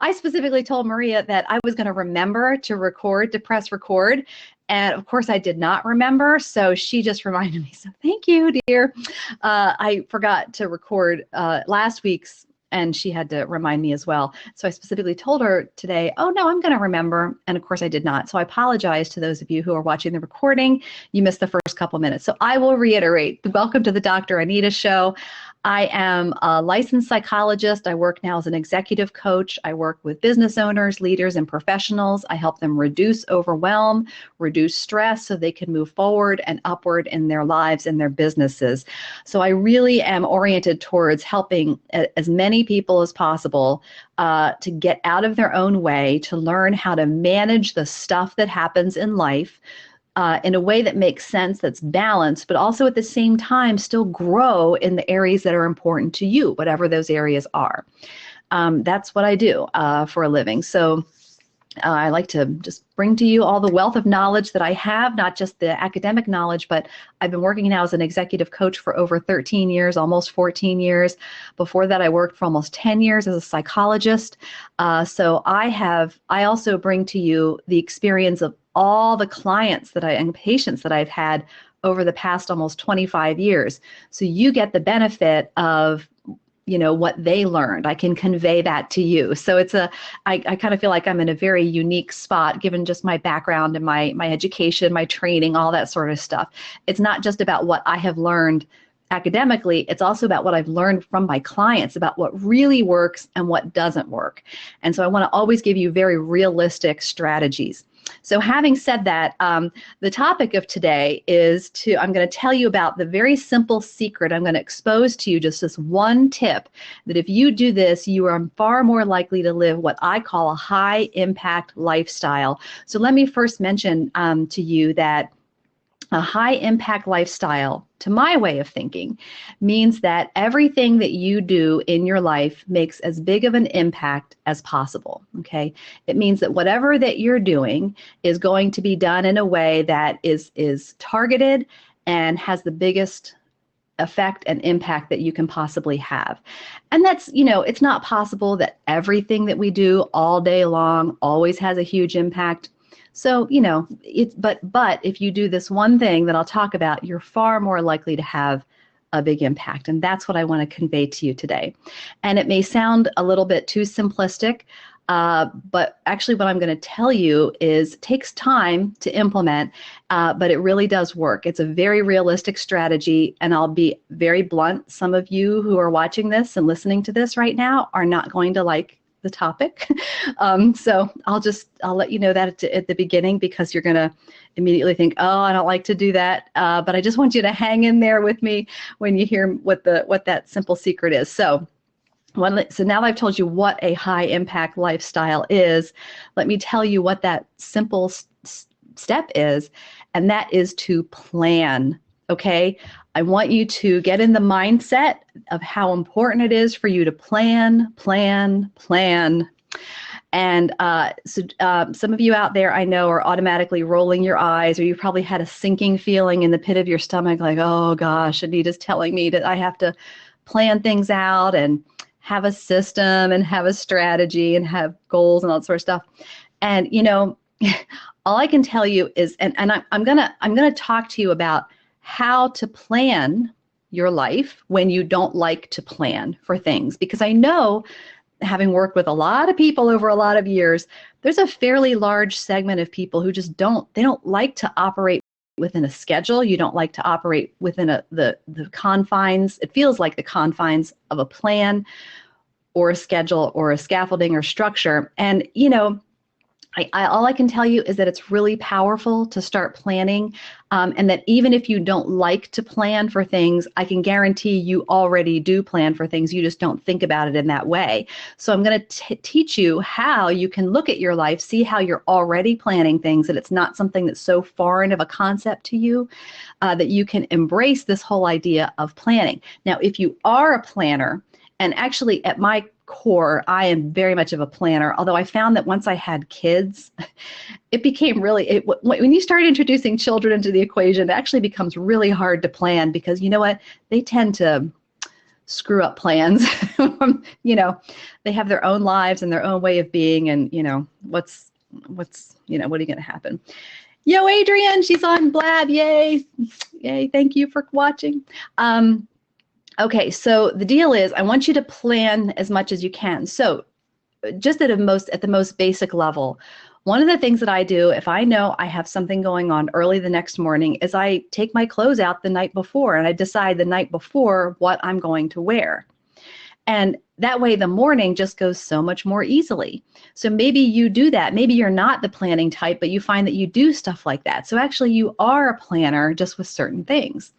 I specifically told Maria that I was going to remember to record, to press record. And of course, I did not remember. So she just reminded me. So thank you, dear. I forgot to record last week's, and she had to remind me as well. So I specifically told her today, oh, no, I'm going to remember. And of course, I did not. So I apologize to those of you who are watching the recording. You missed the first couple minutes. So I will reiterate. Welcome to the Dr. Anita Show. I am a licensed psychologist. I work now as an executive coach. I work with business owners, leaders, and professionals. I help them reduce overwhelm, reduce stress so they can move forward and upward in their lives and their businesses. So I really am oriented towards helping as many people as possible to get out of their own way, to learn how to manage the stuff that happens in life in a way that makes sense, that's balanced, but also at the same time still grow in the areas that are important to you, whatever those areas are. That's what I do for a living. So I like to just bring to you all the wealth of knowledge that I have, not just the academic knowledge, but I've been working now as an executive coach for over 13 years, almost 14 years. Before that, I worked for almost 10 years as a psychologist. So I also bring to you the experience of all the clients and patients that I've had over the past almost 25 years. So you get the benefit of what they learned. I can convey that to you. So I kind of feel like I'm in a very unique spot given just my background and my education, my training, all that sort of stuff. It's not just about what I have learned academically, it's also about what I've learned from my clients about what really works and what doesn't work. And so I want to always give you very realistic strategies. So having said that, the topic of today is I'm going to tell you about the very simple secret. I'm going to expose to you just this one tip that if you do this, you are far more likely to live what I call a high impact lifestyle. So let me first mention to you that a high impact lifestyle, to my way of thinking, means that everything that you do in your life makes as big of an impact as possible, okay? It means that whatever that you're doing is going to be done in a way that is targeted and has the biggest effect and impact that you can possibly have. And that's, it's not possible that everything that we do all day long always has a huge impact. So, but if you do this one thing that I'll talk about, you're far more likely to have a big impact. And that's what I want to convey to you today. And it may sound a little bit too simplistic, but actually what I'm going to tell you takes time to implement, but it really does work. It's a very realistic strategy. And I'll be very blunt. Some of you who are watching this and listening to this right now are not going to like the topic. So I'll let you know that at the beginning, because you're going to immediately think, oh, I don't like to do that. But I just want you to hang in there with me when you hear what that simple secret is. So now that I've told you what a high impact lifestyle is, let me tell you what that simple step is. And that is to plan. Okay. I want you to get in the mindset of how important it is for you to plan. And so some of you out there I know are automatically rolling your eyes, or you probably had a sinking feeling in the pit of your stomach, like, oh gosh, Anita's telling me that I have to plan things out and have a system and have a strategy and have goals and all that sort of stuff. And all I can tell you is, and I'm gonna talk to you about how to plan your life when you don't like to plan for things. Because I know, having worked with a lot of people over a lot of years, there's a fairly large segment of people who just don't like to operate within a schedule. You don't like to operate within the confines. It feels like the confines of a plan or a schedule or a scaffolding or structure. And, all I can tell you is that it's really powerful to start planning, and that even if you don't like to plan for things, I can guarantee you already do plan for things. You just don't think about it in that way. So I'm going to teach you how you can look at your life, see how you're already planning things, that it's not something that's so foreign of a concept to you, that you can embrace this whole idea of planning. Now, if you are a planner, and actually at my core, I am very much of a planner, although I found that once I had kids, it became really, when you start introducing children into the equation, it actually becomes really hard to plan, because you know what, they tend to screw up plans. You know, they have their own lives and their own way of being, and you know, what's you know, what are going to happen? Yo, Adrian, she's on Blab. Yay. Yay. Thank you for watching. Okay, so the deal is I want you to plan as much as you can. So just at the most basic level, one of the things that I do if I know I have something going on early the next morning is I take my clothes out the night before and I decide the night before what I'm going to wear. And that way the morning just goes so much more easily. So maybe you do that. Maybe you're not the planning type, but you find that you do stuff like that. So actually you are a planner just with certain things.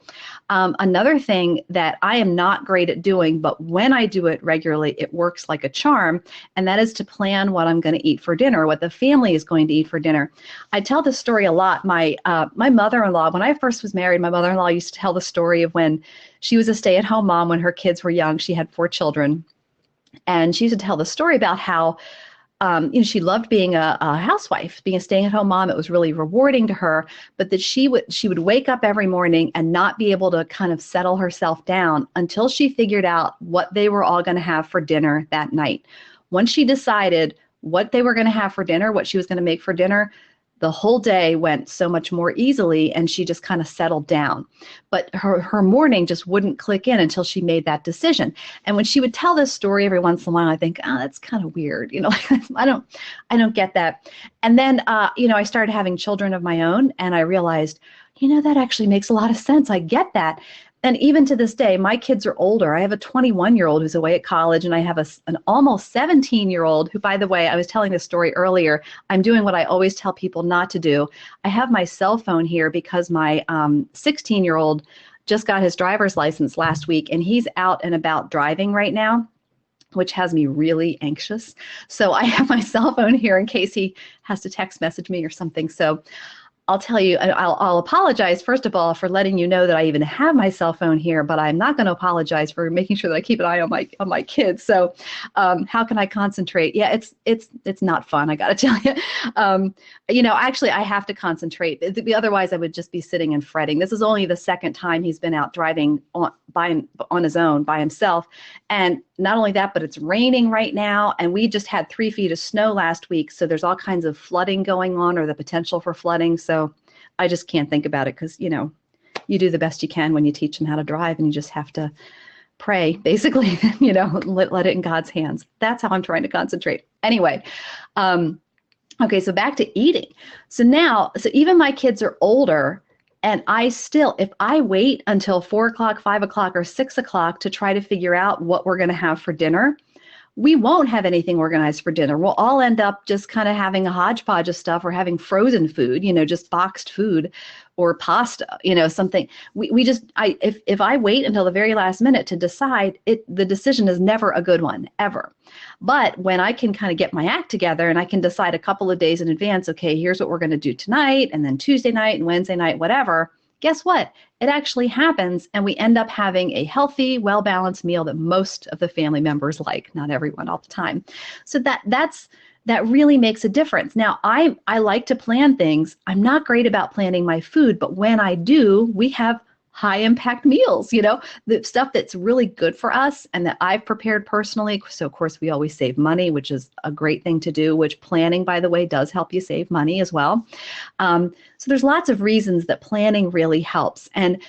Another thing that I am not great at doing, but when I do it regularly, it works like a charm, and that is to plan what I'm going to eat for dinner, what the family is going to eat for dinner. I tell this story a lot. My mother-in-law, when I first was married, my mother-in-law used to tell the story of when she was a stay-at-home mom when her kids were young. She had 4 children. And she used to tell the story about how you know, she loved being a housewife, being a stay-at-home mom. It was really rewarding to her, but that she would wake up every morning and not be able to kind of settle herself down until she figured out what they were all going to have for dinner that night. Once she decided what they were going to have for dinner, what she was going to make for dinner, the whole day went so much more easily, and she just kind of settled down. But her morning just wouldn't click in until she made that decision. And when she would tell this story every once in a while, I think, oh, that's kind of weird. You know, I don't get that. And then, you know, I started having children of my own, and I realized, you know, that actually makes a lot of sense. I get that. And even to this day, my kids are older. I have a 21-year-old who's away at college, and I have an almost 17-year-old who, by the way, I was telling this story earlier, I'm doing what I always tell people not to do. I have my cell phone here because my 16-year-old just got his driver's license last week, and he's out and about driving right now, which has me really anxious. So I have my cell phone here in case he has to text message me or something. So I'll tell you, I'll apologize, first of all, for letting you know that I even have my cell phone here, but I'm not going to apologize for making sure that I keep an eye on my kids. So how can I concentrate? Yeah, it's not fun, I got to tell you. You know, actually, I have to concentrate. Otherwise, I would just be sitting and fretting. This is only the second time he's been out driving on his own, by himself. And not only that, but it's raining right now, and we just had 3 feet of snow last week, so there's all kinds of flooding going on, or the potential for flooding. So I just can't think about it, because, you know, you do the best you can when you teach them how to drive, and you just have to pray, basically, you know, let it in God's hands. That's how I'm trying to concentrate. Anyway, okay, so back to eating. So even my kids are older, and I still, if I wait until 4 o'clock, 5 o'clock, or 6 o'clock to try to figure out what we're going to have for dinner, we won't have anything organized for dinner. We'll all end up just kind of having a hodgepodge of stuff, or having frozen food, you know, just boxed food or pasta, you know, something. If I wait until the very last minute to decide, the decision is never a good one, ever. But when I can kind of get my act together and I can decide a couple of days in advance, okay, here's what we're going to do tonight, and then Tuesday night and Wednesday night, whatever, guess what? It actually happens, and we end up having a healthy, well-balanced meal that most of the family members like, not everyone all the time. So that really makes a difference. Now, I like to plan things. I'm not great about planning my food, but when I do, we have high impact meals, you know, the stuff that's really good for us and that I've prepared personally. So of course we always save money, which is a great thing to do, which planning, by the way, does help you save money as well. So there's lots of reasons that planning really helps. And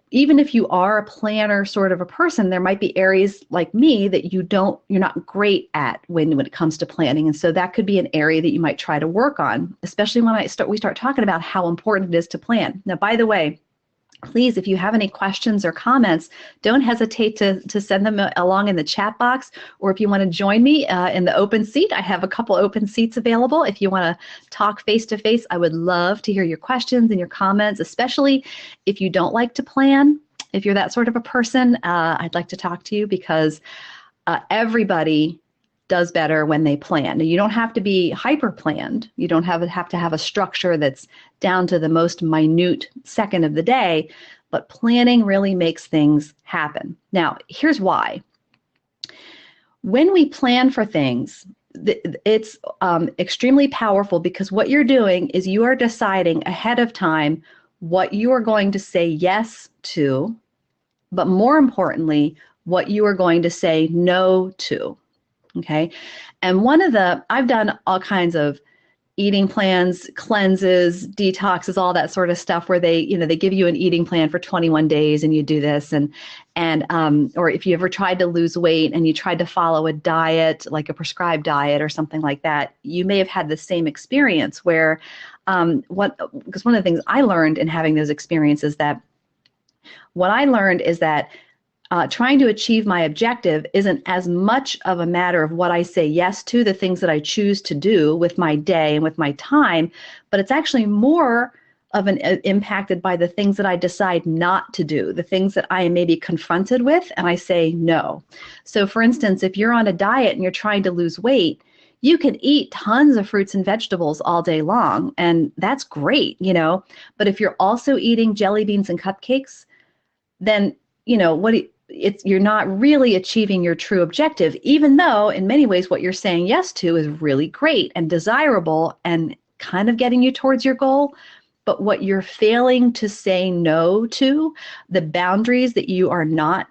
even if you are a planner sort of a person, there might be areas like me that you're not great at when it comes to planning. And so that could be an area that you might try to work on, especially when we start talking about how important it is to plan. Now, by the way, please, if you have any questions or comments, don't hesitate to send them along in the chat box, or if you want to join me in the open seat, I have a couple open seats available. If you want to talk face-to-face, I would love to hear your questions and your comments, especially if you don't like to plan. If you're that sort of a person, I'd like to talk to you, because everybody does better when they plan. You don't have to be hyper planned. You don't have to have a structure that's down to the most minute second of the day, but planning really makes things happen. Now, here's why. When we plan for things, it's extremely powerful, because what you're doing is you are deciding ahead of time what you are going to say yes to but more importantly, what you are going to say no to. Okay. And I've done all kinds of eating plans, cleanses, detoxes, all that sort of stuff where they give you an eating plan for 21 days and you do this or if you ever tried to lose weight and you tried to follow a diet, like a prescribed diet or something like that, you may have had the same experience where because one of the things I learned in having those experiences is that trying to achieve my objective isn't as much of a matter of what I say yes to, the things that I choose to do with my day and with my time, but it's actually more of an impacted by the things that I decide not to do, the things that I am maybe confronted with and I say no. So for instance, if you're on a diet and you're trying to lose weight, you can eat tons of fruits and vegetables all day long, and that's great, but if you're also eating jelly beans and cupcakes, then you're not really achieving your true objective, even though in many ways what you're saying yes to is really great and desirable and kind of getting you towards your goal. But what you're failing to say no to, the boundaries that you are not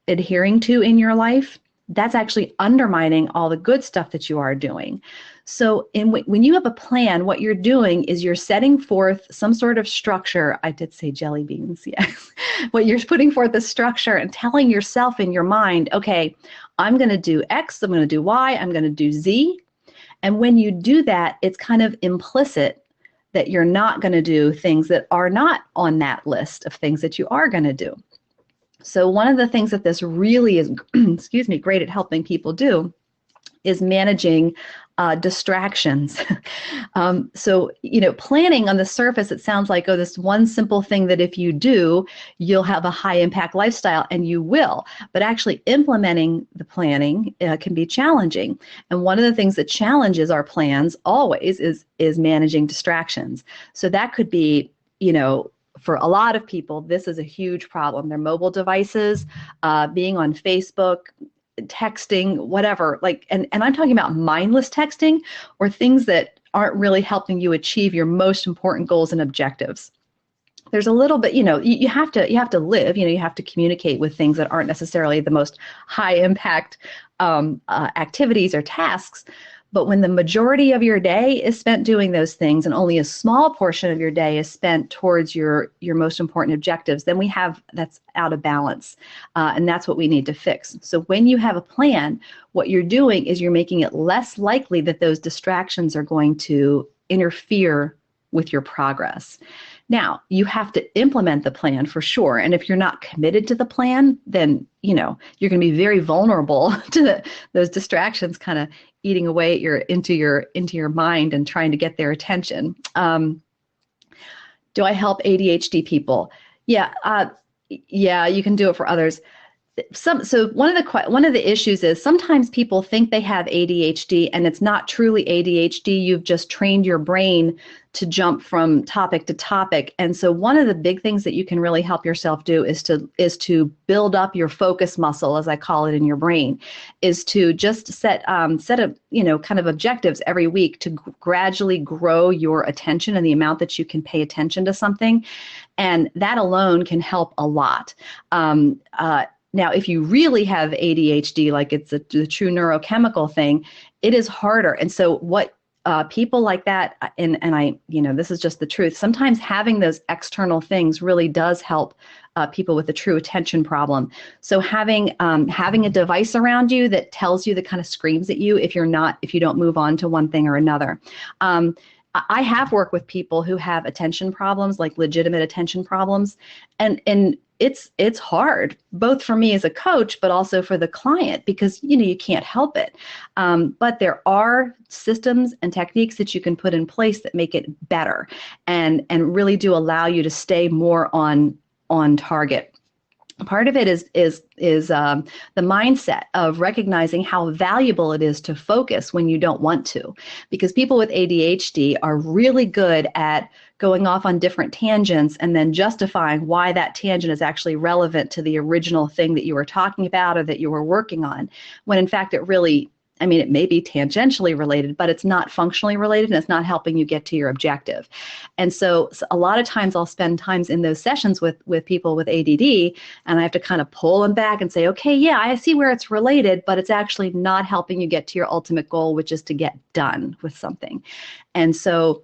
adhering to in your life, that's actually undermining all the good stuff that you are doing. So when you have a plan, what you're doing is you're setting forth some sort of structure. I did say jelly beans, yes. What you're putting forth a structure and telling yourself in your mind, okay, I'm going to do X, I'm going to do Y, I'm going to do Z. And when you do that, it's kind of implicit that you're not going to do things that are not on that list of things that you are going to do. So one of the things that this really is, great at helping people do is managing distractions. So, planning on the surface, it sounds like, this one simple thing that if you do, you'll have a high impact lifestyle, and you will. But actually implementing the planning can be challenging. And one of the things that challenges our plans always is managing distractions. So that could be, for a lot of people, this is a huge problem. Their mobile devices, being on Facebook, texting, whatever, and I'm talking about mindless texting or things that aren't really helping you achieve your most important goals and objectives. There's a little bit, you have to live, you have to communicate with things that aren't necessarily the most high impact activities or tasks. But when the majority of your day is spent doing those things and only a small portion of your day is spent towards your most important objectives, then that's out of balance. And that's what we need to fix. So when you have a plan, what you're doing is you're making it less likely that those distractions are going to interfere with your progress. Now, you have to implement the plan for sure. And if you're not committed to the plan, then, you're going to be very vulnerable to those distractions kind of eating away at into your mind and trying to get their attention. Do I help ADHD people? Yeah, you can do it for others. So one of the issues is sometimes people think they have ADHD and it's not truly ADHD. You've just trained your brain to jump from topic to topic. And so one of the big things that you can really help yourself do is to build up your focus muscle, as I call it in your brain, is to just set a kind of objectives every week to gradually grow your attention and the amount that you can pay attention to something. And that alone can help a lot. Now, if you really have ADHD, like it's the true neurochemical thing, it is harder. And so what people like that, and I, this is just the truth, sometimes having those external things really does help people with a true attention problem. So having a device around you that tells you, that kind of screams at you if you don't move on to one thing or another. I have worked with people who have attention problems, like legitimate attention problems, and it's hard, both for me as a coach, but also for the client, because you can't help it. But there are systems and techniques that you can put in place that make it better and really do allow you to stay more on target. Part of it is the mindset of recognizing how valuable it is to focus when you don't want to, because people with ADHD are really good at going off on different tangents and then justifying why that tangent is actually relevant to the original thing that you were talking about or that you were working on, when in fact it really I mean, it may be tangentially related, but it's not functionally related and it's not helping you get to your objective. And so a lot of times I'll spend times in those sessions with people with ADD, and I have to kind of pull them back and say, okay, yeah, I see where it's related, but it's actually not helping you get to your ultimate goal, which is to get done with something. And so,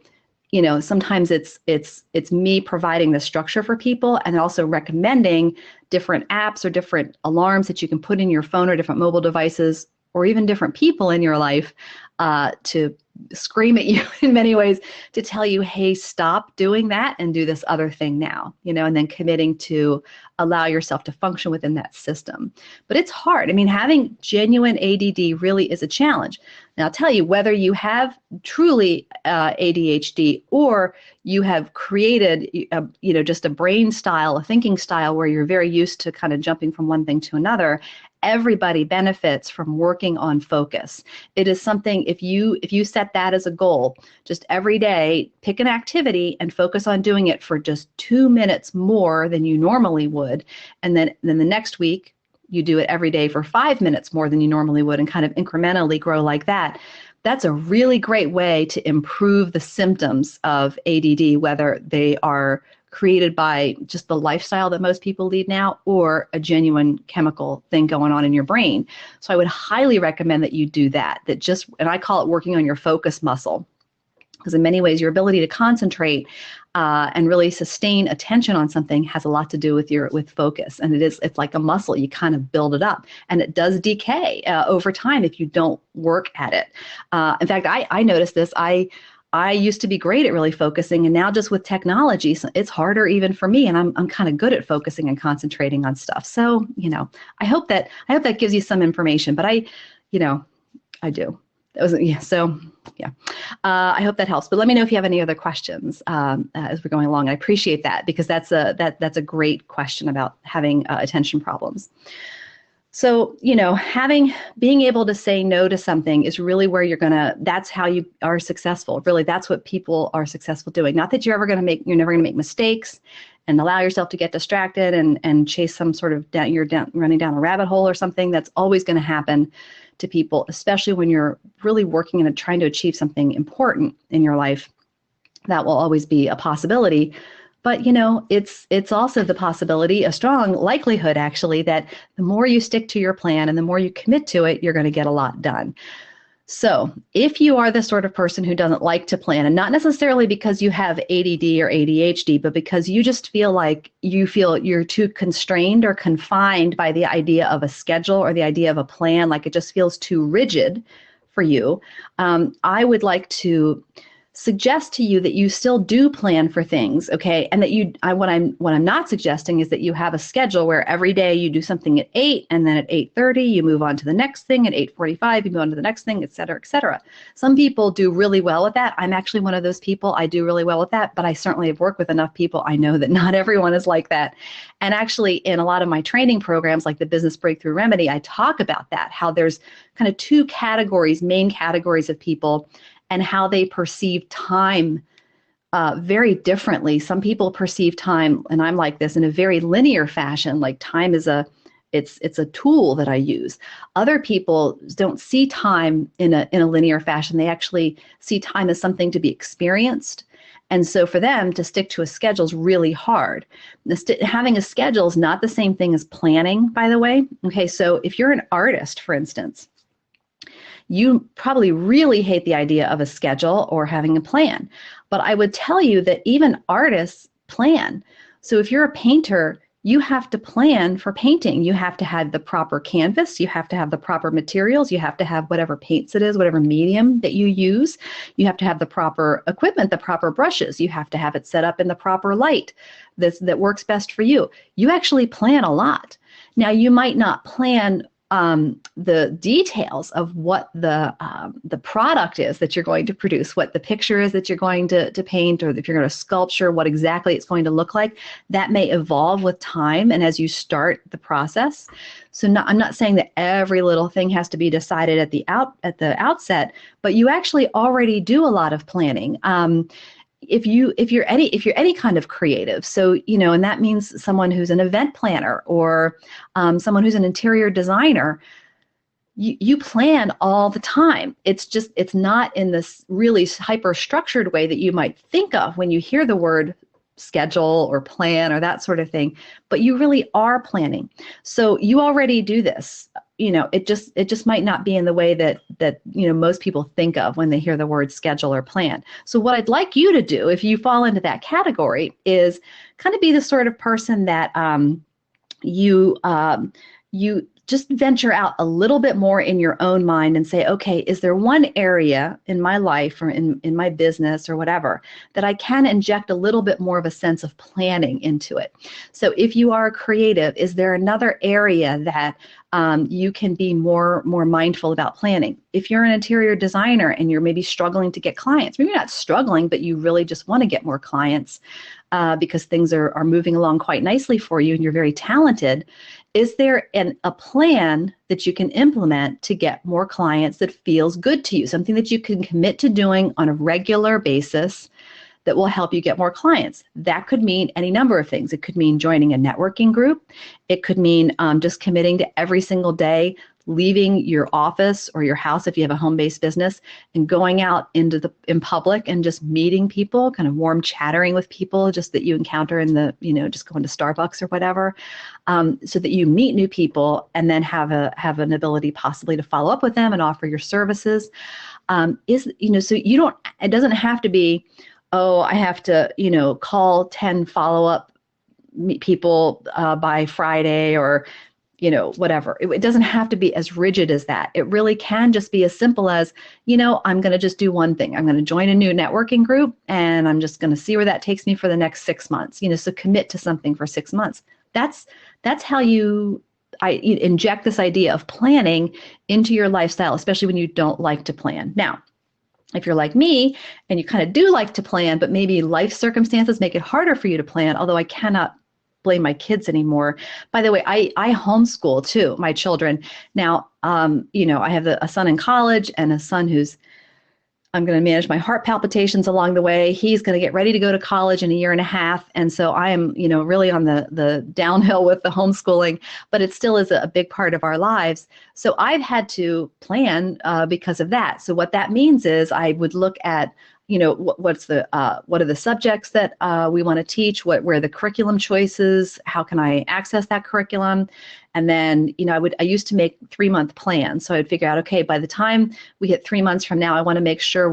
you know, sometimes it's me providing the structure for people and also recommending different apps or different alarms that you can put in your phone or different mobile devices or even different people in your life to scream at you in many ways to tell you, hey, stop doing that and do this other thing now, you know, and then committing to allow yourself to function within that system. But it's hard. I mean, having genuine ADD really is a challenge. Now, I'll tell you, whether you have truly ADHD or you have created, you know, just a brain style, a thinking style where you're very used to kind of jumping from one thing to another, everybody benefits from working on focus. It is something, if you set that as a goal, just every day, pick an activity and focus on doing it for just 2 minutes more than you normally would. And then the next week, you do it every day for 5 minutes more than you normally would and kind of incrementally grow like that. That's a really great way to improve the symptoms of ADD, whether they are created by just the lifestyle that most people lead now or a genuine chemical thing going on in your brain. So I would highly recommend that you do that and I call it working on your focus muscle, because in many ways your ability to concentrate and really sustain attention on something has a lot to do with focus. And it's like a muscle. You kind of build it up, and it does decay over time if you don't work at it. In fact, I noticed this. I used to be great at really focusing, and now just with technology, it's harder even for me, and I'm kind of good at focusing and concentrating on stuff. So, you know, I hope that gives you some information, but I do. I hope that helps. But let me know if you have any other questions as we're going along. I appreciate that, because that's a great question about having attention problems. So, you know, being able to say no to something is really where that's how you are successful. Really, that's what people are successful doing. Not that you're never going to make mistakes and allow yourself to get distracted and chase some sort of running down a rabbit hole or something. That's always going to happen to people, especially when you're really working and trying to achieve something important in your life. That will always be a possibility. But, you know, it's also the possibility, a strong likelihood, actually, that the more you stick to your plan and the more you commit to it, you're going to get a lot done. So if you are the sort of person who doesn't like to plan, and not necessarily because you have ADD or ADHD, but because you just feel you're too constrained or confined by the idea of a schedule or the idea of a plan, like it just feels too rigid for you, I would like to suggest to you that you still do plan for things, okay? And that what I'm not suggesting is that you have a schedule where every day you do something at 8, and then at 8:30 you move on to the next thing, at 8:45 you move on to the next thing, et cetera, et cetera. Some people do really well with that. I'm actually one of those people. I do really well with that, but I certainly have worked with enough people. I know that not everyone is like that. And actually, in a lot of my training programs, like the Business Breakthrough Remedy, I talk about that, how there's kind of two main categories of people, and how they perceive time very differently. Some people perceive time, and I'm like this, in a very linear fashion, like time is it's a tool that I use. Other people don't see time in a linear fashion. They actually see time as something to be experienced. And so for them to stick to a schedule is really hard. Having a schedule is not the same thing as planning, by the way. Okay, so if you're an artist, for instance, you probably really hate the idea of a schedule or having a plan. But I would tell you that even artists plan. So if you're a painter, you have to plan for painting. You have to have the proper canvas. You have to have the proper materials. You have to have whatever paints it is, whatever medium that you use. You have to have the proper equipment, the proper brushes. You have to have it set up in the proper light that works best for you. You actually plan a lot. Now, you might not plan the details of what the product is that you're going to produce, what the picture is that you're going to paint, or if you're going to sculpture, what exactly it's going to look like. That may evolve with time and as you start the process. So I'm not saying that every little thing has to be decided at the outset, but you actually already do a lot of planning. If you're any kind of creative, so and that means someone who's an event planner or someone who's an interior designer, you plan all the time. It's not in this really hyper structured way that you might think of when you hear the word schedule or plan or that sort of thing, but you really are planning. So you already do this. It just might not be in the way that most people think of when they hear the word schedule or plan. So what I'd like you to do, if you fall into that category, is kind of be the sort of person that you just venture out a little bit more in your own mind and say, okay, is there one area in my life or in my business or whatever that I can inject a little bit more of a sense of planning into it? So if you are creative, is there another area that you can be more mindful about planning? If you're an interior designer and you're maybe struggling to get clients, maybe not struggling, but you really just want to get more clients because things are moving along quite nicely for you and you're very talented, is there a plan that you can implement to get more clients that feels good to you, something that you can commit to doing on a regular basis that will help you get more clients? That could mean any number of things. It could mean joining a networking group. It could mean just committing to every single day, leaving your office or your house if you have a home-based business and going out in public and just meeting people, kind of warm chattering with people just that you encounter in just going to Starbucks or whatever, so that you meet new people and then have an ability possibly to follow up with them and offer your services. So you don't, it doesn't have to be, oh, I have to, call 10 follow-up people by Friday or, whatever. It doesn't have to be as rigid as that. It really can just be as simple as, I'm going to just do one thing. I'm going to join a new networking group and I'm just going to see where that takes me for the next 6 months. So commit to something for 6 months. That's how I inject this idea of planning into your lifestyle, especially when you don't like to plan. Now, if you're like me and you kind of do like to plan, but maybe life circumstances make it harder for you to plan, although I cannot blame my kids anymore. By the way, I homeschool too, my children. Now, I have a son in college and a son I'm going to manage my heart palpitations along the way. He's going to get ready to go to college in a year and a half. And so I am, really on the downhill with the homeschooling, but it still is a big part of our lives. So I've had to plan because of that. So what that means is I would look at, what are the subjects that we want to teach, where are the curriculum choices, how can I access that curriculum? And then, I used to make 3-month plans. So I'd figure out, okay, by the time we hit 3 months from now, I want to make sure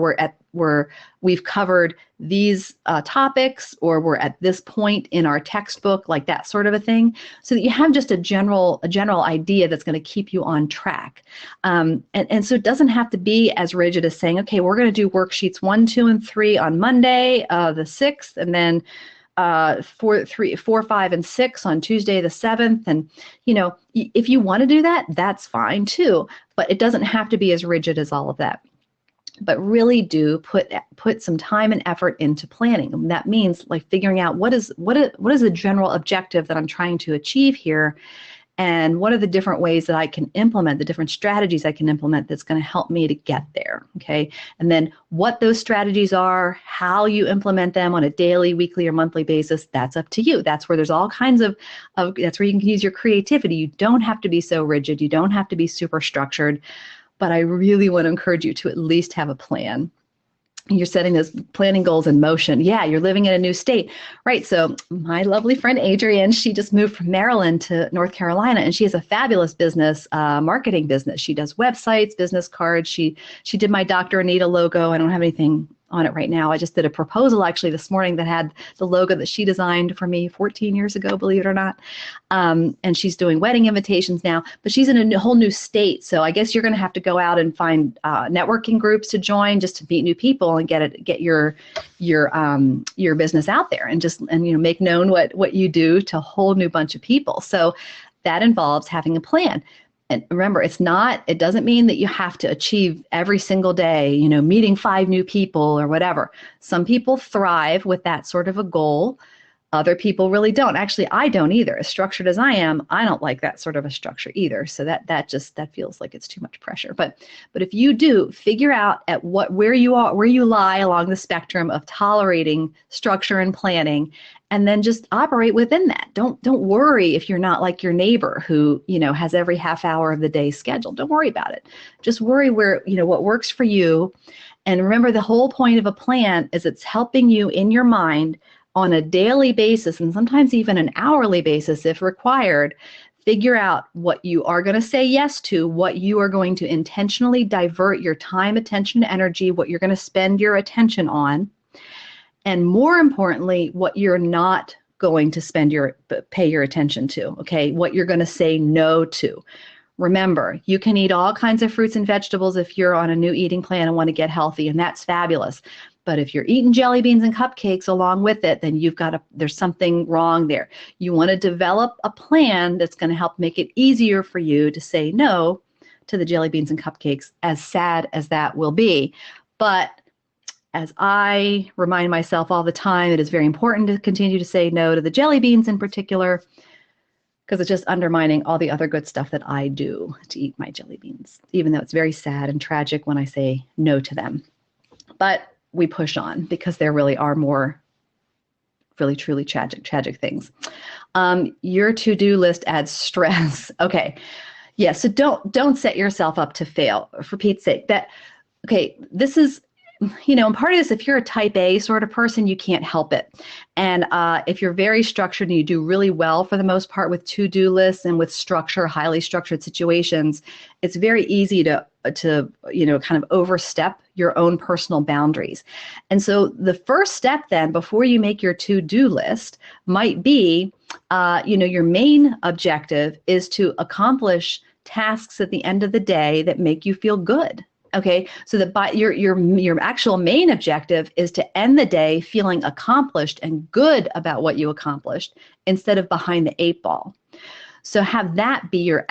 we've covered these topics, or we're at this point in our textbook, like that sort of a thing, so that you have just a general idea that's going to keep you on track. And so it doesn't have to be as rigid as saying, okay, we're going to do worksheets 1, 2, and 3 on Monday, the 6th, and then 4, 5, and 6 on Tuesday the 7th. And if you want to do that, that's fine too. But it doesn't have to be as rigid as all of that. But really do put some time and effort into planning. And that means like figuring out what is the general objective that I'm trying to achieve here, and what are the different ways that I can implement, the different strategies I can implement that's going to help me to get there, okay? And then what those strategies are, how you implement them on a daily, weekly, or monthly basis, that's up to you. That's where there's all kinds of that's where you can use your creativity. You don't have to be so rigid. You don't have to be super structured. But I really want to encourage you to at least have a plan. You're setting those planning goals in motion. Yeah, you're living in a new state, right? So my lovely friend Adrienne, she just moved from Maryland to North Carolina, and she has a fabulous business, marketing business. She does websites, business cards. She did my Dr. Anita logo. I don't have anything on it right now. I just did a proposal actually this morning that had the logo that she designed for me 14 years ago, believe it or not. And she's doing wedding invitations now, but she's in a whole new state. So I guess you're going to have to go out and find networking groups to join just to meet new people and get your business out there and make known what you do to a whole new bunch of people. So that involves having a plan. And remember, it doesn't mean that you have to achieve every single day, meeting 5 new people or whatever. Some people thrive with that sort of a goal. Other people really don't. Actually, I don't either. As structured as I am, I don't like that sort of a structure either. So that feels like it's too much pressure. But if you do, figure out where you lie along the spectrum of tolerating structure and planning, and then just operate within that. Don't worry if you're not like your neighbor who, has every half hour of the day scheduled. Don't worry about it. Just worry where, what works for you. And remember, the whole point of a plan is it's helping you in your mind on a daily basis, and sometimes even an hourly basis if required, figure out what you are going to say yes to, what you are going to intentionally divert your time, attention, energy, what you're going to spend your attention on, and more importantly, what you're not going to pay your attention to, okay? What you're going to say no to. Remember, you can eat all kinds of fruits and vegetables if you're on a new eating plan and want to get healthy, and that's fabulous. But if you're eating jelly beans and cupcakes along with it, then there's something wrong there. You want to develop a plan that's going to help make it easier for you to say no to the jelly beans and cupcakes, as sad as that will be. But as I remind myself all the time, it is very important to continue to say no to the jelly beans in particular, because it's just undermining all the other good stuff that I do to eat my jelly beans, even though it's very sad and tragic when I say no to them. But we push on because there really are more really, truly tragic things. Your to-do list adds stress. Okay. Yeah, so don't set yourself up to fail, for Pete's sake. This is, and part of this, if you're a type A sort of person, you can't help it. And if you're very structured and you do really well for the most part with to-do lists and with structure, highly structured situations, it's very easy to kind of overstep your own personal boundaries. And so the first step then, before you make your to-do list, might be, your main objective is to accomplish tasks at the end of the day that make you feel good. Okay, so that your actual main objective is to end the day feeling accomplished and good about what you accomplished instead of behind the eight ball. So have that be your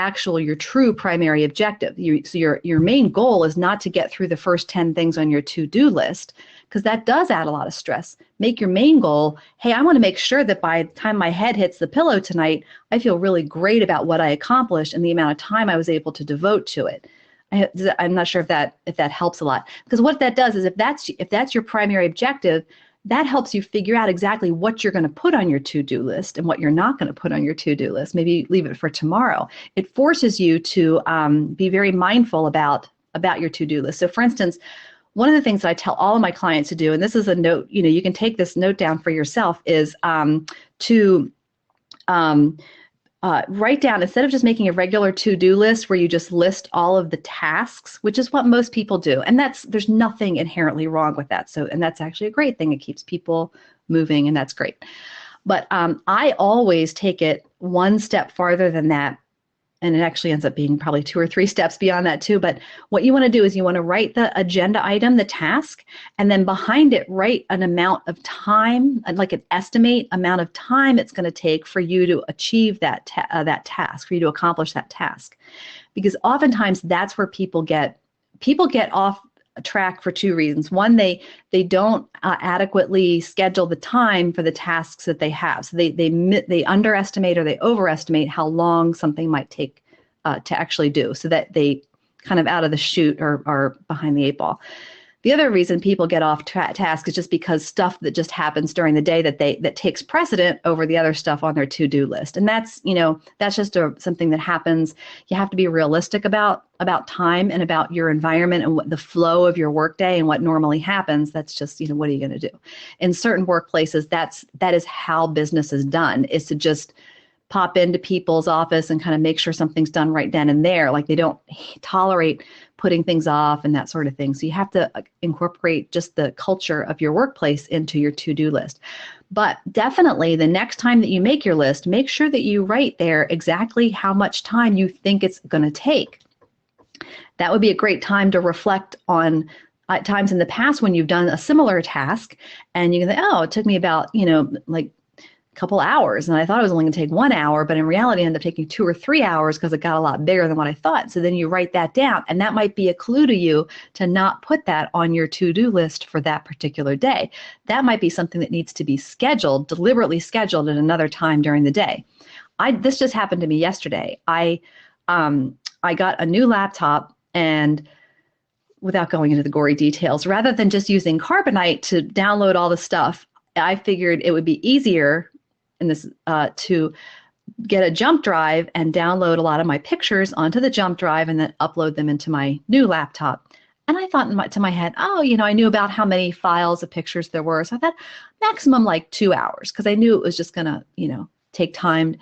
true primary objective. Your main goal is not to get through the first 10 things on your to-do list, because that does add a lot of stress. Make your main goal, hey, I want to make sure that by the time my head hits the pillow tonight, I feel really great about what I accomplished and the amount of time I was able to devote to it. I'm not sure if that helps a lot, because what that does is if that's your primary objective, that helps you figure out exactly what you're going to put on your to-do list and what you're not going to put on your to-do list. Maybe leave it for tomorrow. It forces you to be very mindful about your to-do list. So for instance, one of the things that I tell all of my clients to do, and this is a note, you can take this note down for yourself, is to write down, instead of just making a regular to-do list where you just list all of the tasks, which is what most people do. And there's nothing inherently wrong with that. And that's actually a great thing. It keeps people moving, and that's great. But I always take it one step farther than that. And it actually ends up being probably 2 or 3 steps beyond that too. But what you want to do is you want to write the agenda item, the task, and then behind it write an amount of time, like an estimate amount of time it's going to take for you to achieve that task, for you to accomplish that task. Because oftentimes that's where people get off track for 2 reasons. One, they don't adequately schedule the time for the tasks that they have. So they underestimate or they overestimate how long something might take to actually do, so that they kind of out of the chute or are behind the eight ball. The other reason people get off task is just because stuff that just happens during the day that takes precedent over the other stuff on their to-do list. And that's just something that happens. You have to be realistic about time and about your environment and what the flow of your workday and what normally happens. That's just, what are you going to do? In certain workplaces, that is how business is done, is to just pop into people's office and kind of make sure something's done right then and there. Like, they don't tolerate putting things off and that sort of thing. So you have to incorporate just the culture of your workplace into your to-do list. But definitely the next time that you make your list, make sure that you write there exactly how much time you think it's going to take. That would be a great time to reflect on times in the past when you've done a similar task, and you can say, oh, it took me about, like couple hours, and I thought it was only going to take 1 hour, but in reality it ended up taking 2 or 3 hours because it got a lot bigger than what I thought. So then you write that down, and that might be a clue to you to not put that on your to-do list for that particular day. That might be something that needs to be scheduled, deliberately scheduled at another time during the day. This just happened to me yesterday. I got a new laptop, and without going into the gory details, rather than just using Carbonite to download all the stuff, I figured it would be easier in this to get a jump drive and download a lot of my pictures onto the jump drive and then upload them into my new laptop. And I thought to my head, oh, I knew about how many files of pictures there were. So I thought maximum like 2 hours, because I knew it was just going to, take time.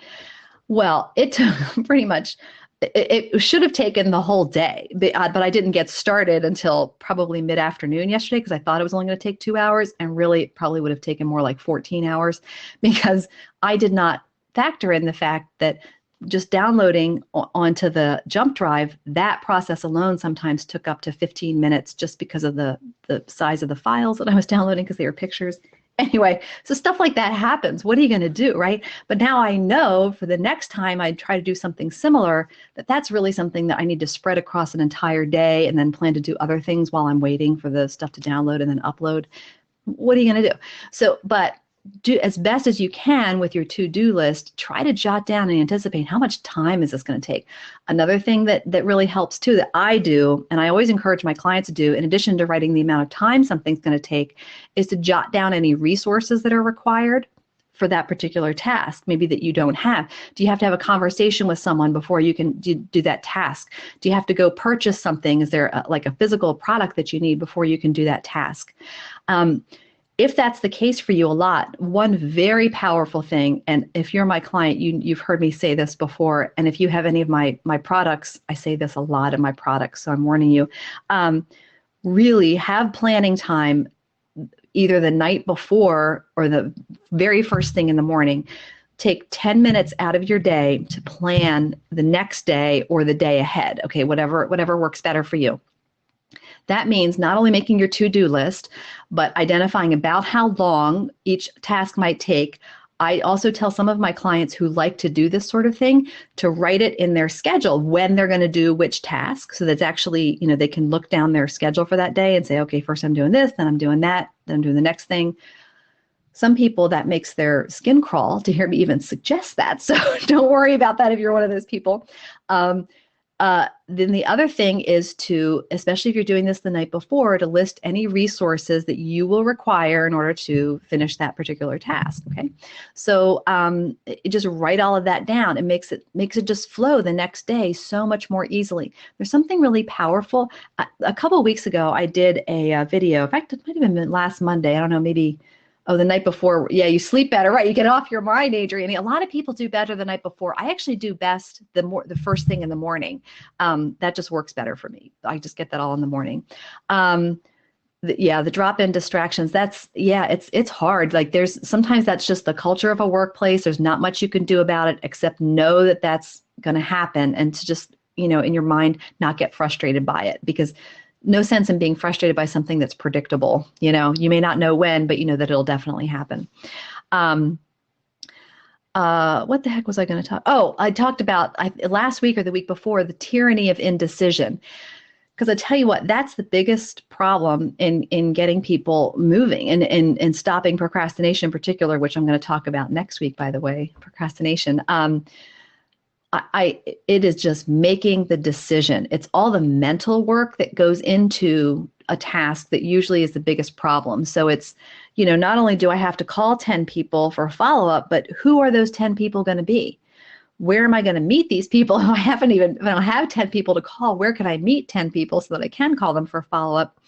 Well, it took pretty much, it should have taken the whole day, but I didn't get started until probably mid-afternoon yesterday, because I thought it was only going to take 2 hours, and really it probably would have taken more like 14 hours, because I did not factor in the fact that just downloading onto the jump drive, that process alone sometimes took up to 15 minutes, just because of the size of the files that I was downloading, because they were pictures. Anyway, so stuff like that happens. What are you going to do, right? But now I know for the next time I try to do something similar, that's really something that I need to spread across an entire day, and then plan to do other things while I'm waiting for the stuff to download and then upload. What are you going to do? So, but do as best as you can with your to-do list. Try to jot down and anticipate how much time is this going to take. Another thing that really helps too, that I do, and I always encourage my clients to do, in addition to writing the amount of time something's going to take, is to jot down any resources that are required for that particular task, maybe that you don't have. Do you have to have a conversation with someone before you can do that task? Do you have to go purchase something? Is there like a physical product that you need before you can do that task? If that's the case for you a lot, one very powerful thing, and if you're my client, you've heard me say this before, and if you have any of my products, I say this a lot in my products, so I'm warning you, really have planning time either the night before or the very first thing in the morning. Take 10 minutes out of your day to plan the next day or the day ahead, okay, whatever works better for you. That means not only making your to-do list, but identifying about how long each task might take. I also tell some of my clients who like to do this sort of thing to write it in their schedule when they're going to do which task, so that's actually, they can look down their schedule for that day and say, okay, first I'm doing this, then I'm doing that, then I'm doing the next thing. Some people, that makes their skin crawl to hear me even suggest that, so don't worry about that if you're one of those people. Then the other thing is to, especially if you're doing this the night before, to list any resources that you will require in order to finish that particular task. Okay, so just write all of that down. It makes it just flow the next day so much more easily. There's something really powerful. A couple of weeks ago, I did a video. In fact, it might have been last Monday. I don't know, maybe. Oh, the night before. Yeah, you sleep better, right? You get off your mind, Adrienne. A lot of people do better the night before. I actually do best the first thing in the morning. That just works better for me. I just get that all in the morning. The drop-in distractions. It's hard. Like sometimes that's just the culture of a workplace. There's not much you can do about it except know that that's going to happen, and to just in your mind not get frustrated by it, because no sense in being frustrated by something that's predictable. You may not know when, but you know that it'll definitely happen. What the heck was I going to talk? Oh, I talked about last week or the week before, the tyranny of indecision. Because I tell you what, that's the biggest problem in getting people moving and stopping procrastination in particular, which I'm going to talk about next week, by the way, procrastination. It is just making the decision. It's all the mental work that goes into a task that usually is the biggest problem. So it's, not only do I have to call 10 people for a follow-up, but who are those 10 people going to be? Where am I going to meet these people? If I don't have 10 people to call, where can I meet 10 people so that I can call them for a follow-up?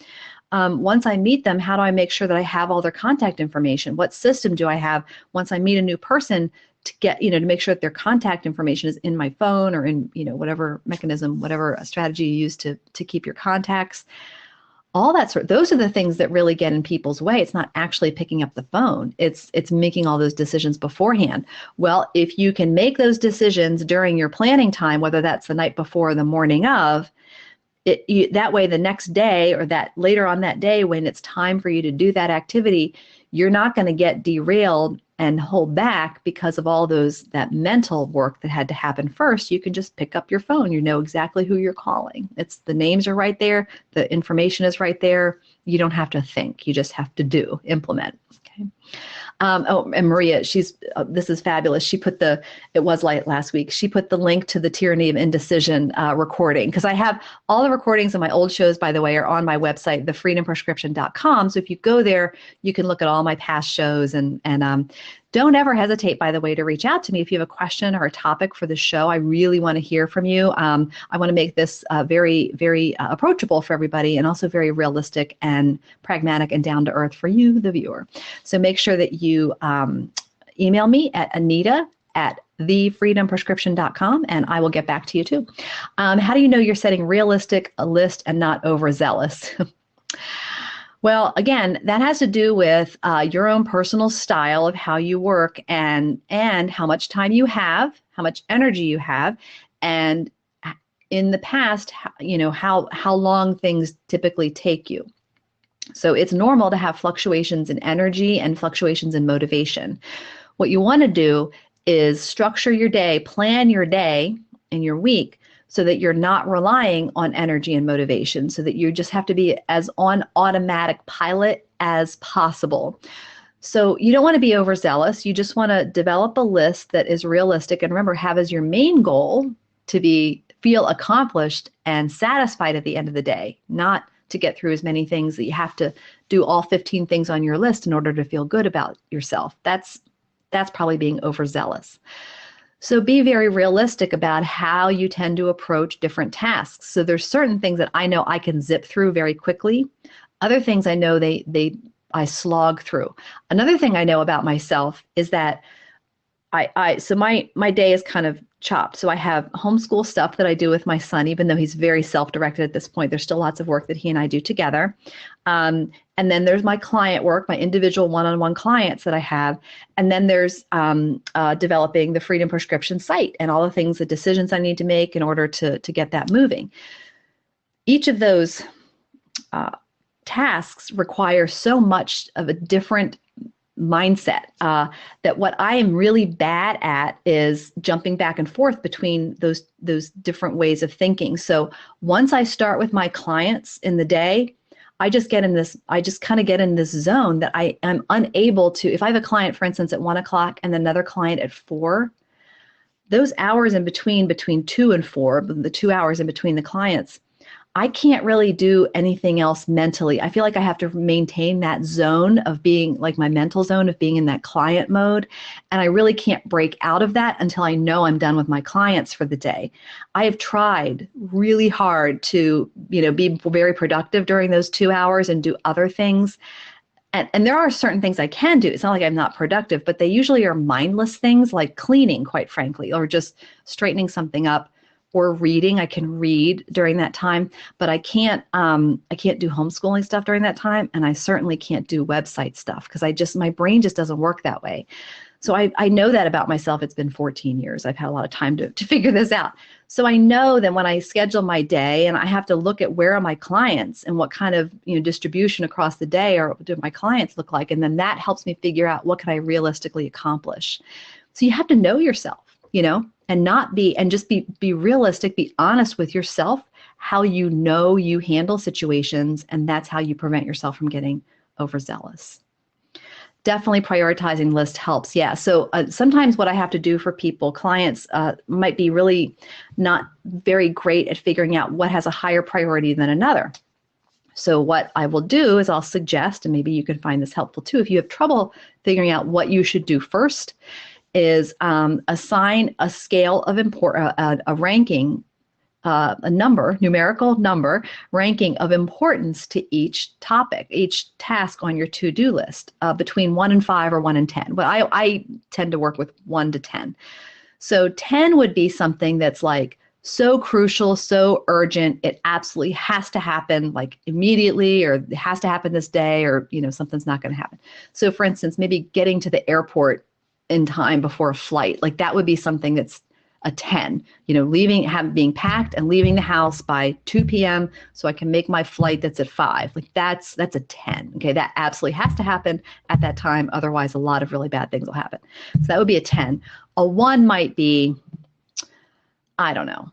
Once I meet them, how do I make sure that I have all their contact information? What system do I have once I meet a new person to get, to make sure that their contact information is in my phone or in, whatever mechanism, whatever strategy you use to keep your contacts? All that those are the things that really get in people's way. It's not actually picking up the phone. It's making all those decisions beforehand. Well, if you can make those decisions during your planning time, whether that's the night before or the morning of, that way the next day or that later on that day when it's time for you to do that activity, you're not going to get derailed and hold back because of all that mental work that had to happen first, you can just pick up your phone. You know exactly who you're calling. The names are right there. The information is right there. You don't have to think. You just have to implement. Okay. And Maria, this is fabulous. She put it was like last week, she put the link to the Tyranny of Indecision recording, because I have all the recordings of my old shows, by the way, are on my website, thefreedomprescription.com. So if you go there, you can look at all my past shows, and don't ever hesitate, by the way, to reach out to me if you have a question or a topic for the show. I really want to hear from you. I want to make this very, very approachable for everybody, and also very realistic and pragmatic and down to earth for you, the viewer. So make sure that you email me at anita@thefreedomprescription.com, and I will get back to you too. How do you know you're setting realistic a list and not overzealous? Well, again, that has to do with your own personal style of how you work, and how much time you have, how much energy you have, and in the past, how long things typically take you. So it's normal to have fluctuations in energy and fluctuations in motivation. What you want to do is structure your day, plan your day and your week, so that you're not relying on energy and motivation, so that you just have to be as on automatic pilot as possible. So you don't want to be overzealous. You just want to develop a list that is realistic, and remember, have as your main goal to feel accomplished and satisfied at the end of the day, not to get through as many things that you have to do all 15 things on your list in order to feel good about yourself. That's probably being overzealous. So be very realistic about how you tend to approach different tasks. So there's certain things that I know I can zip through very quickly. Other things I know I slog through. Another thing I know about myself is that so my day is kind of chopped. So I have homeschool stuff that I do with my son, even though he's very self-directed at this point. There's still lots of work that he and I do together. And then there's my client work, my individual one-on-one clients that I have. And then there's developing the Freedom Prescription site and all the things, the decisions I need to make in order to get that moving. Each of those tasks require so much of a different mindset that what I am really bad at is jumping back and forth between those different ways of thinking. So once I start with my clients in the day, I just kind of get in this zone that I'm unable to, if I have a client, for instance, at 1 o'clock and another client at 4, those hours in between 2 and 4, the 2 hours in between the clients, I can't really do anything else mentally. I feel like I have to maintain that zone of being, like my mental zone of being in that client mode. And I really can't break out of that until I know I'm done with my clients for the day. I have tried really hard to, be very productive during those 2 hours and do other things. And there are certain things I can do. It's not like I'm not productive, but they usually are mindless things like cleaning, quite frankly, or just straightening something up. Or reading. I can read during that time, but I can't do homeschooling stuff during that time, and I certainly can't do website stuff because my brain just doesn't work that way. So I know that about myself. It's been 14 years. I've had a lot of time to figure this out. So I know that when I schedule my day and I have to look at where are my clients and what kind of distribution across the day or do my clients look like, and then that helps me figure out what can I realistically accomplish. So you have to know yourself, and just be realistic, be honest with yourself, how you handle situations, and that's how you prevent yourself from getting overzealous. Definitely prioritizing list helps. Yeah. So sometimes what I have to do for clients might be really not very great at figuring out what has a higher priority than another. So what I will do is I'll suggest, and maybe you can find this helpful too, if you have trouble figuring out what you should do first, is assign a scale of a ranking, a numerical number ranking of importance to each topic, each task on your to-do list, between 1 and 5 or 1 and 10. But I tend to work with 1 to 10. So 10 would be something that's like so crucial, so urgent, it absolutely has to happen like immediately, or it has to happen this day, or something's not going to happen. So for instance, maybe getting to the airport in time before a flight, like that would be something that's a 10, being packed and leaving the house by 2 p.m. so I can make my flight that's at 5. Like that's a 10. Okay. That absolutely has to happen at that time. Otherwise, a lot of really bad things will happen. So that would be a 10. A 1 might be, I don't know,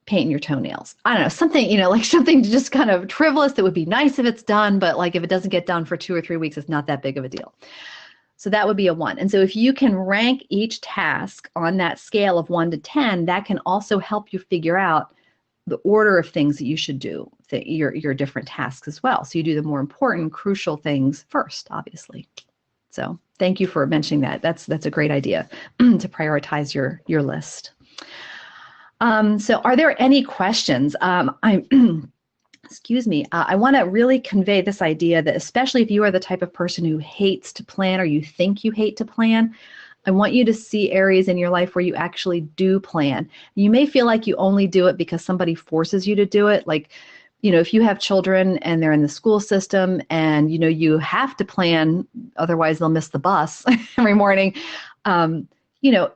painting your toenails. I don't know, something, like something just kind of frivolous that would be nice if it's done, but like if it doesn't get done for 2 or 3 weeks, it's not that big of a deal. So that would be a 1. And so if you can rank each task on that scale of 1 to 10, that can also help you figure out the order of things that you should do, your different tasks as well. So you do the more important, crucial things first, obviously. So thank you for mentioning that. That's a great idea to prioritize your list. So are there any questions? Excuse me. I want to really convey this idea that especially if you are the type of person who hates to plan or you think you hate to plan, I want you to see areas in your life where you actually do plan. You may feel like you only do it because somebody forces you to do it. Like, if you have children and they're in the school system and, you have to plan, otherwise they'll miss the bus every morning.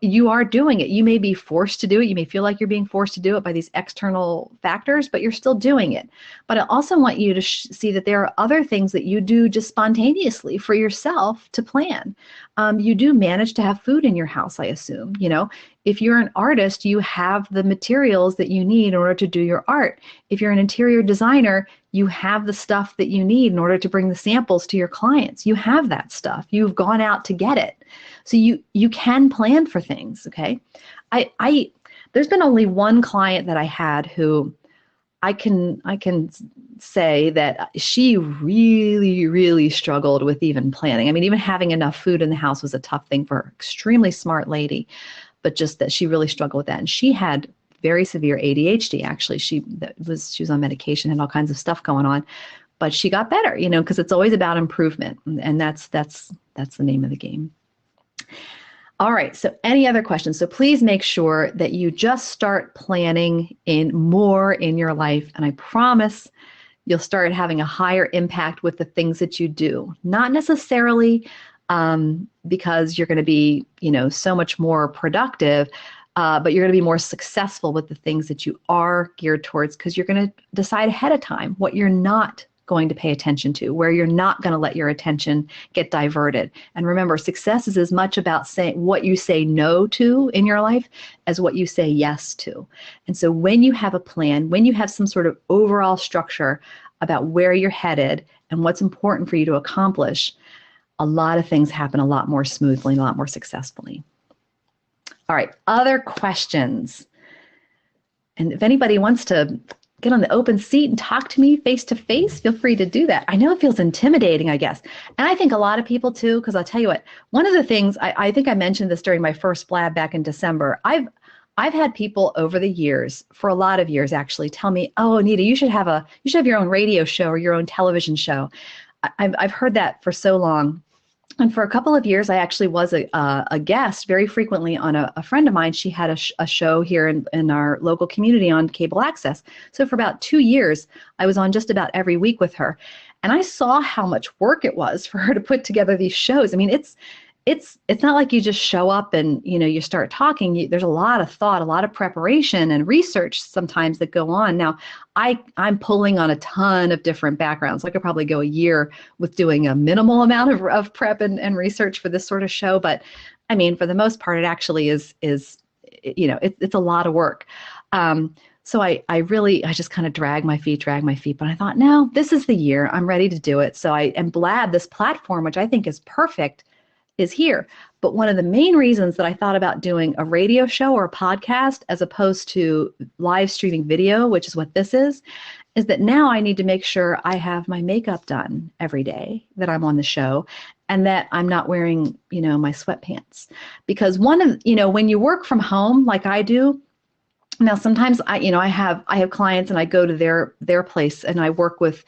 You are doing it. You may be forced to do it. You may feel like you're being forced to do it by these external factors, but you're still doing it. But I also want you to see that there are other things that you do just spontaneously for yourself to plan. You do manage to have food in your house, I assume. If you're an artist, you have the materials that you need in order to do your art. If you're an interior designer, you have the stuff that you need in order to bring the samples to your clients. You have that stuff. You've gone out to get it. So you can plan for things, okay? There's been only one client that I had who I can say that she really, really struggled with even planning. I mean, even having enough food in the house was a tough thing for her. Extremely smart lady, but just that she really struggled with that. And she had very severe ADHD, actually. She was on medication and all kinds of stuff going on, but she got better, because it's always about improvement. And that's the name of the game. All right, so any other questions? So please make sure that you just start planning more in your life, and I promise you'll start having a higher impact with the things that you do. Not necessarily because you're going to be, so much more productive, but you're going to be more successful with the things that you are geared towards because you're going to decide ahead of time what you're not going to pay attention to, where you're not going to let your attention get diverted. And remember, success is as much about saying what you say no to in your life as what you say yes to. And so when you have a plan, when you have some sort of overall structure about where you're headed and what's important for you to accomplish, a lot of things happen a lot more smoothly, a lot more successfully. All right, other questions? And if anybody wants to get on the open seat and talk to me face to face, feel free to do that. I know it feels intimidating, I guess. And I think a lot of people too, because I'll tell you what, one of the things, I think I mentioned this during my first blab back in December, I've had people over the years, for a lot of years actually, tell me, oh, Anita, you should have your own radio show or your own television show. I've heard that for so long. And for a couple of years, I actually was a guest very frequently on a friend of mine. She had a show here in our local community on cable access. So for about 2 years, I was on just about every week with her. And I saw how much work it was for her to put together these shows. I mean, it's not like you just show up and, you start talking. There's a lot of thought, a lot of preparation and research sometimes that go on. Now, I'm pulling on a ton of different backgrounds. I could probably go a year with doing a minimal amount of prep and research for this sort of show. But I mean, for the most part, it actually is it's a lot of work. So I just kind of drag my feet, but I thought, no, this is the year. I'm ready to do it. So and Blab, this platform, which I think is perfect, is here. But one of the main reasons that I thought about doing a radio show or a podcast as opposed to live streaming video, which is what this is that now I need to make sure I have my makeup done every day that I'm on the show and that I'm not wearing, my sweatpants. Because when you work from home like I do, now sometimes I have clients and I go to their place and I work with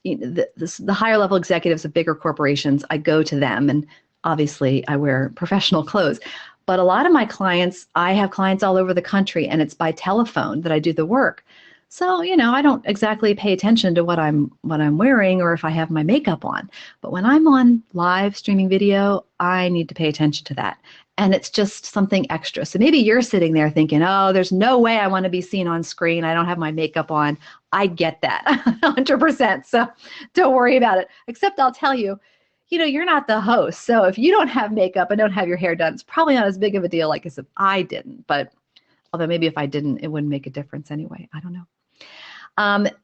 the higher level executives of bigger corporations. I go to them and obviously, I wear professional clothes, but a lot of my clients, I have clients all over the country, and it's by telephone that I do the work. So, I don't exactly pay attention to what I'm wearing or if I have my makeup on. But when I'm on live streaming video, I need to pay attention to that. and it's just something extra. So maybe you're sitting there thinking, oh, there's no way I want to be seen on screen. I don't have my makeup on. I get that 100%. So don't worry about it. Except I'll tell you, you're not the host. So if you don't have makeup and don't have your hair done, it's probably not as big of a deal like as if I didn't. But although maybe if I didn't, it wouldn't make a difference anyway. I don't know.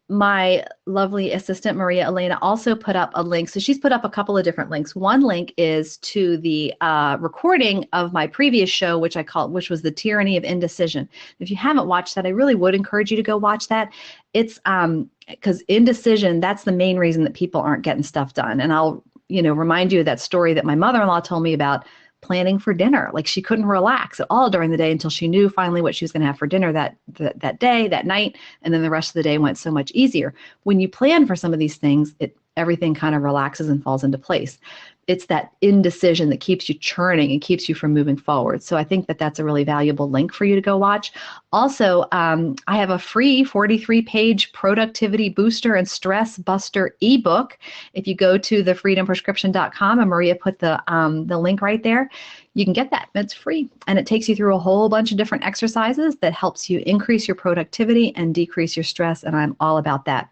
My lovely assistant, Maria Elena, also put up a link. So she's put up a couple of different links. One link is to the recording of my previous show, which was The Tyranny of Indecision. If you haven't watched that, I really would encourage you to go watch that. It's because indecision, that's the main reason that people aren't getting stuff done. And I'll, remind you of that story that my mother-in-law told me about planning for dinner. Like she couldn't relax at all during the day until she knew finally what she was going to have for dinner that day, that night, and then the rest of the day went so much easier. When you plan for some of these things, everything kind of relaxes and falls into place. It's that indecision that keeps you churning and keeps you from moving forward. So I think that that's a really valuable link for you to go watch. Also, I have a free 43-page productivity booster and stress buster ebook. If you go to thefreedomprescription.com, and Maria put the link right there, you can get that. It's free, and it takes you through a whole bunch of different exercises that helps you increase your productivity and decrease your stress, and I'm all about that.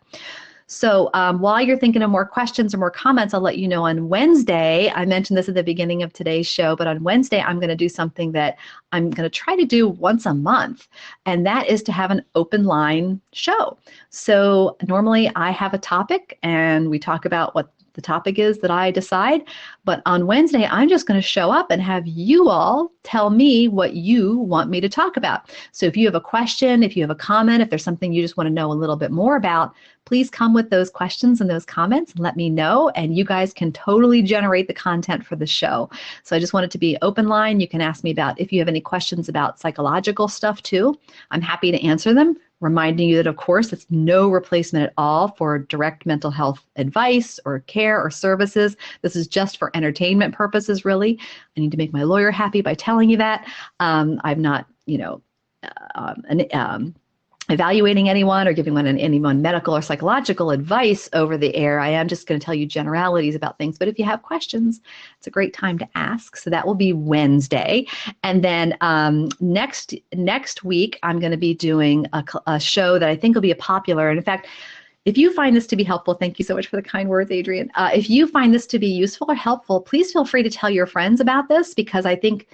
So while you're thinking of more questions or more comments, I'll let you know on Wednesday, I mentioned this at the beginning of today's show, but on Wednesday, I'm going to do something that I'm going to try to do once a month, and that is to have an open line show. So normally I have a topic and we talk about what the topic is that I decide, but on Wednesday, I'm just going to show up and have you all tell me what you want me to talk about. So if you have a question, if you have a comment, if there's something you just want to know a little bit more about, please come with those questions and those comments and let me know, and you guys can totally generate the content for the show. So I just want it to be open line. You can ask me about if you have any questions about psychological stuff too. I'm happy to answer them, reminding you that, of course, it's no replacement at all for direct mental health advice or care or services. This is just for entertainment purposes, really. I need to make my lawyer happy by telling you that. I'm not, evaluating anyone or giving anyone medical or psychological advice over the air. I am just going to tell you generalities about things. But if you have questions, it's a great time to ask. So that will be Wednesday. And then next week, I'm going to be doing a show that I think will be popular. And in fact, if you find this to be helpful, thank you so much for the kind words, Adrian. If you find this to be useful or helpful, please feel free to tell your friends about this, because I think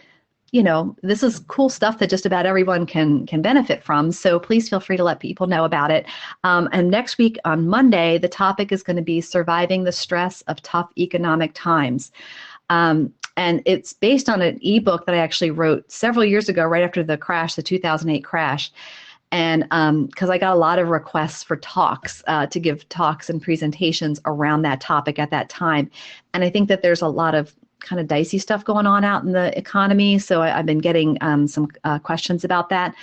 this is cool stuff that just about everyone can benefit from. So please feel free to let people know about it. And next week on Monday, the topic is going to be surviving the stress of tough economic times. And it's based on an ebook that I actually wrote several years ago, right after the crash, the 2008 crash. And because I got a lot of requests for talks, to give talks and presentations around that topic at that time. And I think that there's a lot of kind of dicey stuff going on out in the economy. So I've been getting some questions about that.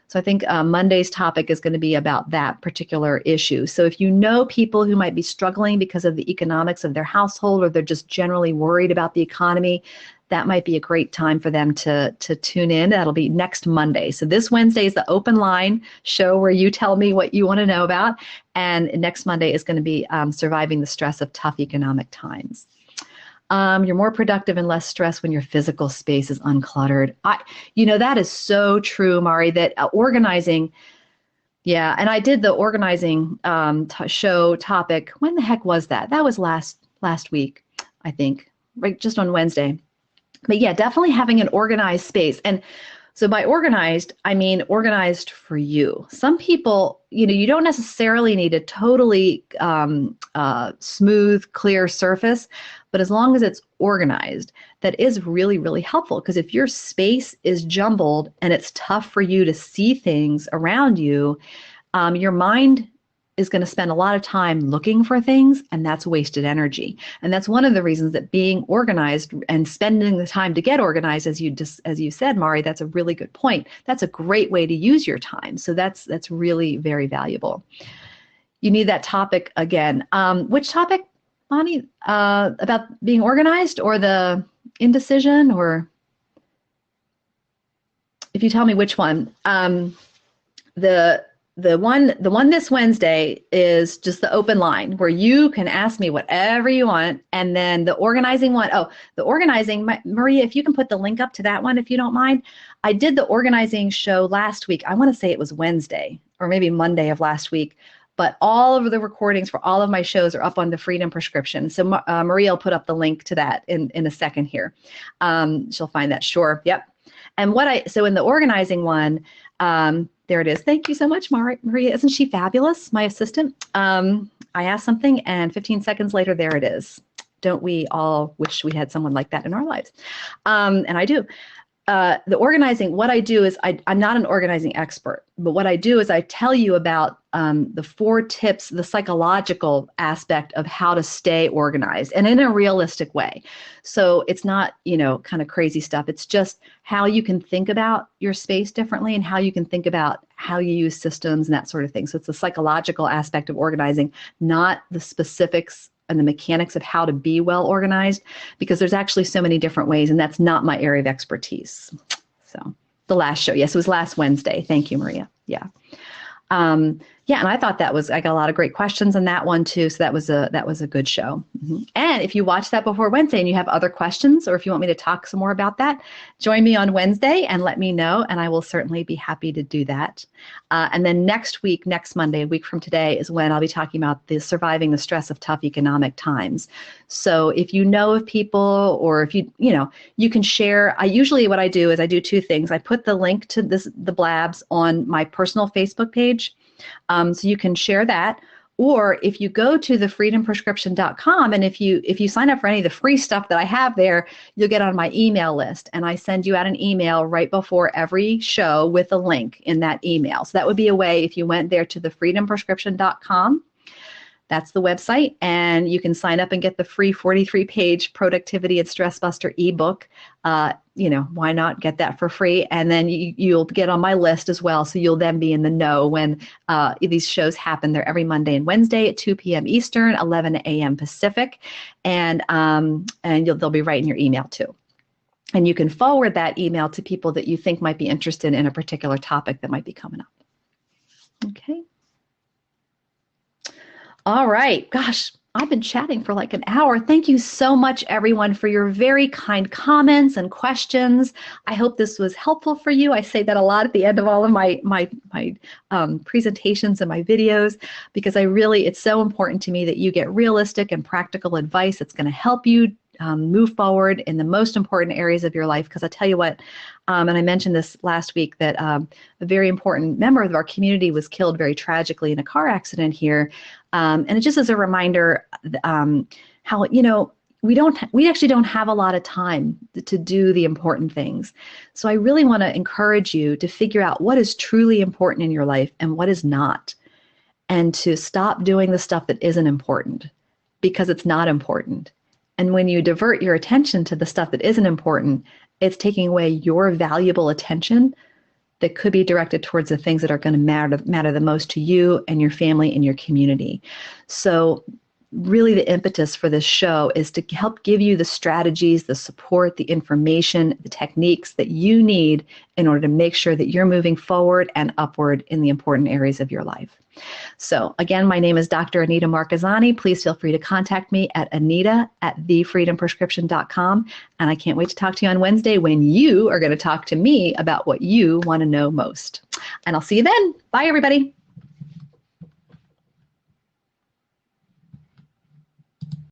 So I think Monday's topic is going to be about that particular issue. So if you know people who might be struggling because of the economics of their household, or they're just generally worried about the economy, that might be a great time for them to tune in. That'll be next Monday. So this Wednesday is the open line show where you tell me what you want to know about. And next Monday is going to be surviving the stress of tough economic times. You're more productive and less stressed when your physical space is uncluttered. That is so true, Mari, that organizing, yeah, and I did the organizing show topic. When the heck was that? That was last week, I think, right, just on Wednesday. But yeah, definitely having an organized space. And so by organized, I mean organized for you. Some people, you don't necessarily need a totally smooth, clear surface, but as long as it's organized, that is really, really helpful. Because if your space is jumbled and it's tough for you to see things around you, your mind is going to spend a lot of time looking for things, and that's wasted energy. And that's one of the reasons that being organized and spending the time to get organized, as you said, Mari, that's a really good point. That's a great way to use your time. So that's really very valuable. You need that topic again. Which topic, Bonnie? About being organized, or the indecision, or if you tell me which one, the one this Wednesday is just the open line where you can ask me whatever you want. And then the organizing one, Maria, if you can put the link up to that one, if you don't mind. I did the organizing show last week. I want to say it was Wednesday or maybe Monday of last week. But all of the recordings for all of my shows are up on the Freedom Prescription. So Maria will put up the link to that in a second here. She'll find that, sure, yep. And so in the organizing one, there it is. Thank you so much, Maria. Isn't she fabulous, my assistant? I asked something and 15 seconds later, there it is. Don't we all wish we had someone like that in our lives? And I do. The organizing, what I do is I'm not an organizing expert, but what I do is I tell you about the 4 tips, the psychological aspect of how to stay organized and in a realistic way. So it's not, kind of crazy stuff. It's just how you can think about your space differently and how you can think about how you use systems and that sort of thing. So it's the psychological aspect of organizing, not the specifics and the mechanics of how to be well organized, because there's actually so many different ways, and that's not my area of expertise. So the last show, yes, it was last Wednesday. Thank you, Maria. Yeah. And I thought I got a lot of great questions on that one too. So that was a good show. Mm-hmm. And if you watched that before Wednesday and you have other questions, or if you want me to talk some more about that, join me on Wednesday and let me know, and I will certainly be happy to do that. And then next Monday, a week from today, is when I'll be talking about surviving the stress of tough economic times. So if you know of people, or if you can share. What I do is I do 2 things. I put the link to the blabs on my personal Facebook page. So you can share that, or if you go to thefreedomprescription.com and if you sign up for any of the free stuff that I have there, you'll get on my email list, and I send you out an email right before every show with a link in that email. So that would be a way if you went there to thefreedomprescription.com. That's the website, and you can sign up and get the free 43-page Productivity and Stress Buster ebook. Why not get that for free? And then you'll get on my list as well, so you'll then be in the know when these shows happen. They're every Monday and Wednesday at 2 p.m. Eastern, 11 a.m. Pacific, and they'll be right in your email too. And you can forward that email to people that you think might be interested in a particular topic that might be coming up. Okay. All right. Gosh, I've been chatting for like an hour. Thank you so much, everyone, for your very kind comments and questions. I hope this was helpful for you. I say that a lot at the end of all of my presentations and my videos, because it's so important to me that you get realistic and practical advice that's going to help you move forward in the most important areas of your life. Because I tell you what, and I mentioned this last week, that a very important member of our community was killed very tragically in a car accident here. And it just is a reminder how, we actually don't have a lot of time to do the important things. So I really want to encourage you to figure out what is truly important in your life and what is not, and to stop doing the stuff that isn't important because it's not important. And when you divert your attention to the stuff that isn't important, it's taking away your valuable attention that could be directed towards the things that are going to matter the most to you and your family and your community. So really the impetus for this show is to help give you the strategies, the support, the information, the techniques that you need in order to make sure that you're moving forward and upward in the important areas of your life. So again, my name is Dr. Anita Marcazzani. Please feel free to contact me at anita@thefreedomprescription.com. And I can't wait to talk to you on Wednesday when you are going to talk to me about what you want to know most. And I'll see you then. Bye, everybody.